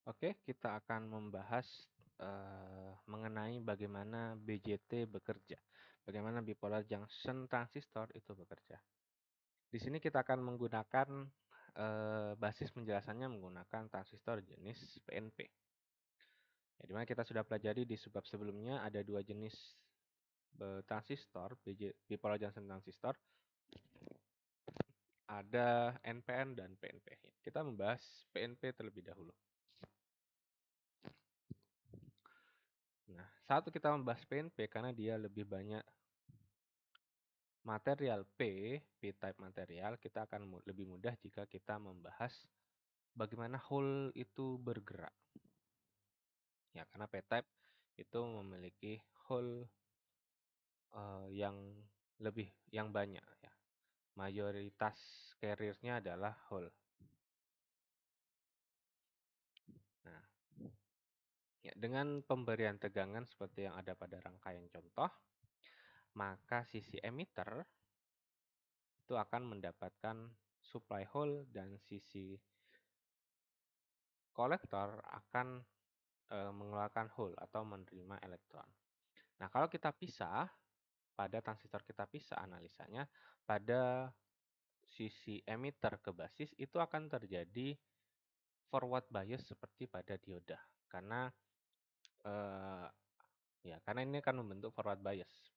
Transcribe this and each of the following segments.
Oke, kita akan membahas mengenai bagaimana BJT bekerja, bagaimana bipolar junction transistor itu bekerja. Di sini kita akan menggunakan basis penjelasannya menggunakan transistor jenis PNP. Ya, dimana kita sudah pelajari di subbab sebelumnya ada dua jenis transistor, bipolar junction transistor, ada NPN dan PNP. Kita membahas PNP terlebih dahulu. Nah, satu kita membahas PNP karena dia lebih banyak material P-type material, kita akan lebih mudah jika kita membahas bagaimana hole itu bergerak. Ya, karena P-type itu memiliki hole yang banyak ya. Mayoritas carrier-nya adalah hole. Nah, ya, dengan pemberian tegangan seperti yang ada pada rangkaian contoh, maka sisi emitter itu akan mendapatkan supply hole dan sisi kolektor akan mengeluarkan hole atau menerima elektron. Nah, kalau kita pisah, pada transistor kita pisah analisanya, pada sisi emitter ke basis itu akan terjadi forward bias seperti pada dioda. Karena karena ini akan membentuk forward bias.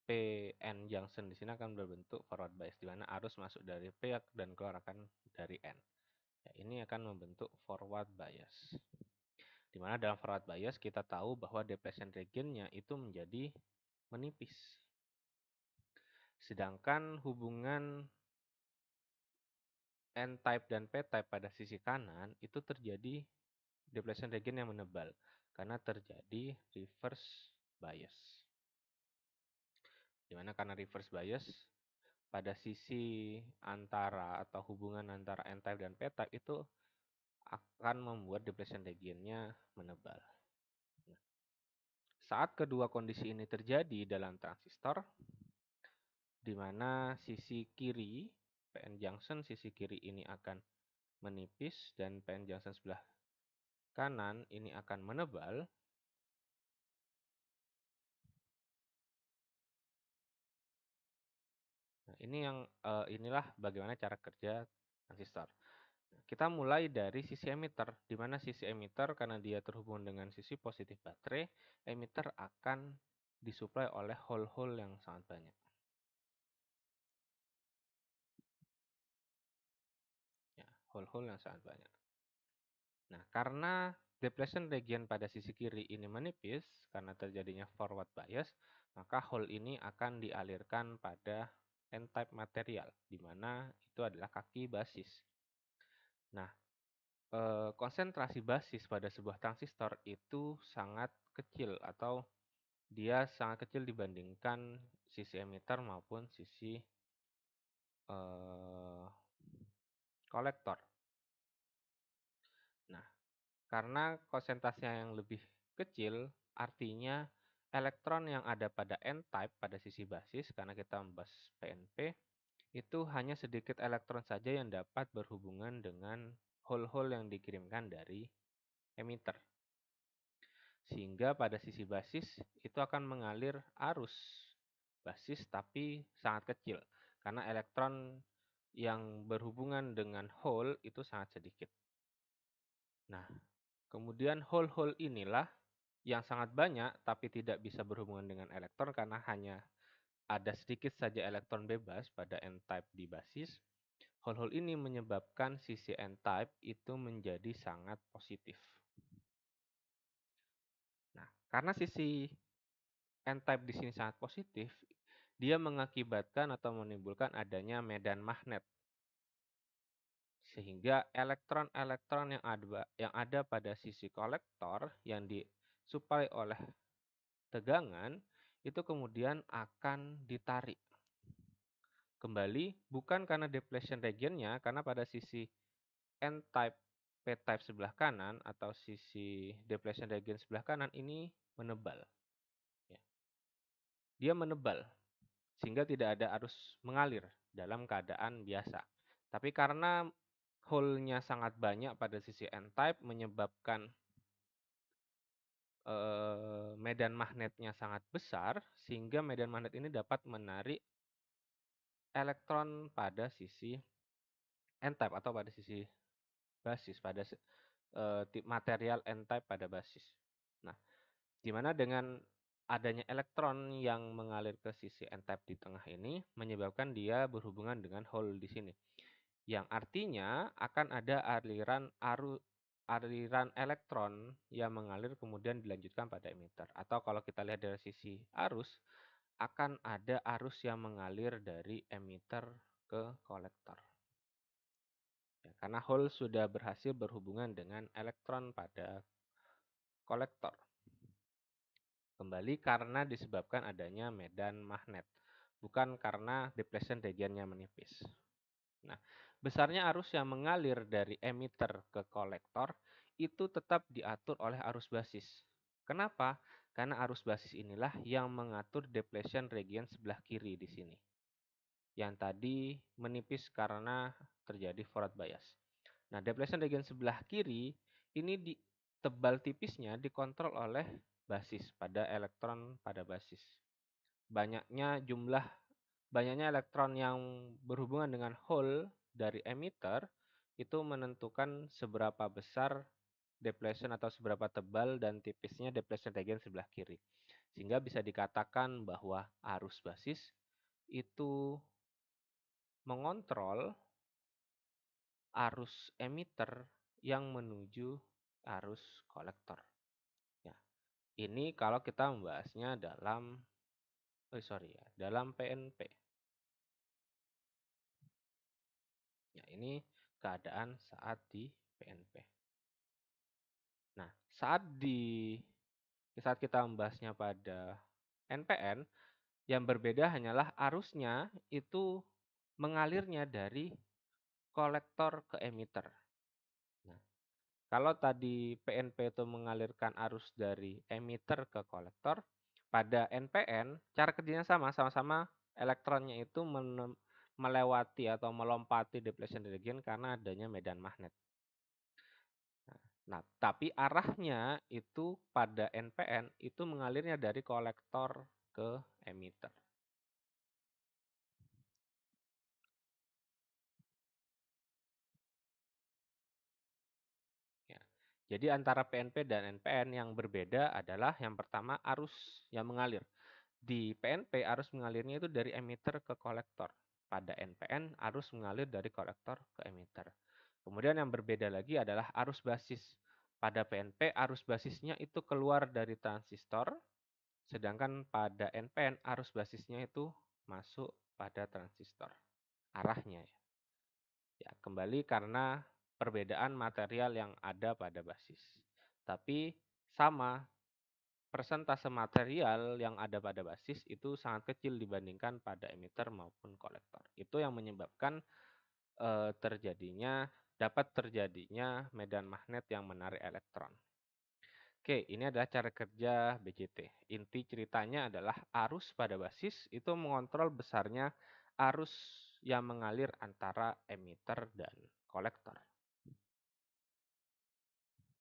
PN junction di sini akan berbentuk forward bias di mana arus masuk dari P dan keluar akan dari N. Ya, ini akan membentuk forward bias. Di mana dalam forward bias kita tahu bahwa depletion region-nya itu menjadi menipis. Sedangkan hubungan N-type dan P-type pada sisi kanan itu terjadi depletion region yang menebal karena terjadi reverse bias. Dimana karena reverse bias pada sisi antara atau hubungan antara N-type dan P-type itu akan membuat depletion region-nya menebal. Saat kedua kondisi ini terjadi dalam transistor, di mana sisi kiri PN junction sisi kiri ini akan menipis dan PN junction sebelah kanan ini akan menebal. Nah, inilah bagaimana cara kerja transistor. Kita mulai dari sisi emitter, di mana sisi emitter karena dia terhubung dengan sisi positif baterai, emitter akan disuplai oleh hole-hole yang sangat banyak. Ya, hole-hole yang sangat banyak. Nah, karena depletion region pada sisi kiri ini menipis karena terjadinya forward bias, maka hole ini akan dialirkan pada N-type material, di mana itu adalah kaki basis. Nah, konsentrasi basis pada sebuah transistor itu sangat kecil atau dia sangat kecil dibandingkan sisi emitter maupun sisi kolektor. Nah, karena konsentrasinya yang lebih kecil, artinya elektron yang ada pada N-type pada sisi basis, karena kita membahas PNP, itu hanya sedikit elektron saja yang dapat berhubungan dengan hole-hole yang dikirimkan dari emitter. Sehingga pada sisi basis itu akan mengalir arus basis tapi sangat kecil. Karena elektron yang berhubungan dengan hole itu sangat sedikit. Nah, kemudian hole-hole inilah yang sangat banyak tapi tidak bisa berhubungan dengan elektron karena hanya ada sedikit saja elektron bebas pada N-type di basis. Hole-hole ini menyebabkan sisi N-type itu menjadi sangat positif. Nah, karena sisi N-type di sini sangat positif, dia mengakibatkan atau menimbulkan adanya medan magnet. Sehingga elektron-elektron yang ada pada sisi kolektor yang disuplai oleh tegangan itu kemudian akan ditarik kembali bukan karena depletion region-nya, karena pada sisi N-type P-type sebelah kanan atau sisi depletion region sebelah kanan ini menebal. Ya. Dia menebal sehingga tidak ada arus mengalir dalam keadaan biasa. Tapi karena hole-nya sangat banyak pada sisi n-type menyebabkan medan magnetnya sangat besar, sehingga medan magnet ini dapat menarik elektron pada sisi n-type atau pada sisi basis, pada material n-type pada basis. Nah, di mana dengan adanya elektron yang mengalir ke sisi n-type di tengah ini menyebabkan dia berhubungan dengan hole di sini. Yang artinya akan ada aliran elektron yang mengalir kemudian dilanjutkan pada emitter. Atau kalau kita lihat dari sisi arus, akan ada arus yang mengalir dari emitter ke kolektor. Ya, karena hole sudah berhasil berhubungan dengan elektron pada kolektor. Kembali karena disebabkan adanya medan magnet, bukan karena depletion regionnya menipis. Nah, besarnya arus yang mengalir dari emitter ke kolektor itu tetap diatur oleh arus basis. Kenapa? Karena arus basis inilah yang mengatur depletion region sebelah kiri di sini. Yang tadi menipis karena terjadi forward bias. Nah, depletion region sebelah kiri ini tebal tipisnya dikontrol oleh basis pada elektron pada basis. Banyaknya elektron yang berhubungan dengan hole dari emitter itu menentukan seberapa besar depletion atau seberapa tebal dan tipisnya depletion region sebelah kiri. Sehingga bisa dikatakan bahwa arus basis itu mengontrol arus emitter yang menuju arus kolektor. Ya, ini kalau kita membahasnya dalam PNP. Ya, ini keadaan saat di PNP. Nah, saat kita membahasnya pada NPN, yang berbeda hanyalah arusnya itu mengalirnya dari kolektor ke emitter. Nah, kalau tadi PNP itu mengalirkan arus dari emitter ke kolektor, pada NPN cara kerjanya sama-sama elektronnya itu melewati atau melompati depletion region karena adanya medan magnet. Nah, tapi arahnya itu pada NPN itu mengalirnya dari kolektor ke emitter. Ya. Jadi antara PNP dan NPN yang berbeda adalah yang pertama arus yang mengalir. Di PNP arus mengalirnya itu dari emitter ke kolektor. Pada NPN arus mengalir dari kolektor ke emitter. Kemudian yang berbeda lagi adalah arus basis. Pada PNP arus basisnya itu keluar dari transistor, sedangkan pada NPN arus basisnya itu masuk pada transistor. Arahnya ya. Ya, kembali karena perbedaan material yang ada pada basis. Tapi sama, persentase material yang ada pada basis itu sangat kecil dibandingkan pada emitter maupun kolektor. Itu yang menyebabkan dapat terjadinya medan magnet yang menarik elektron. Oke, ini adalah cara kerja BJT. Inti ceritanya adalah arus pada basis itu mengontrol besarnya arus yang mengalir antara emitter dan kolektor.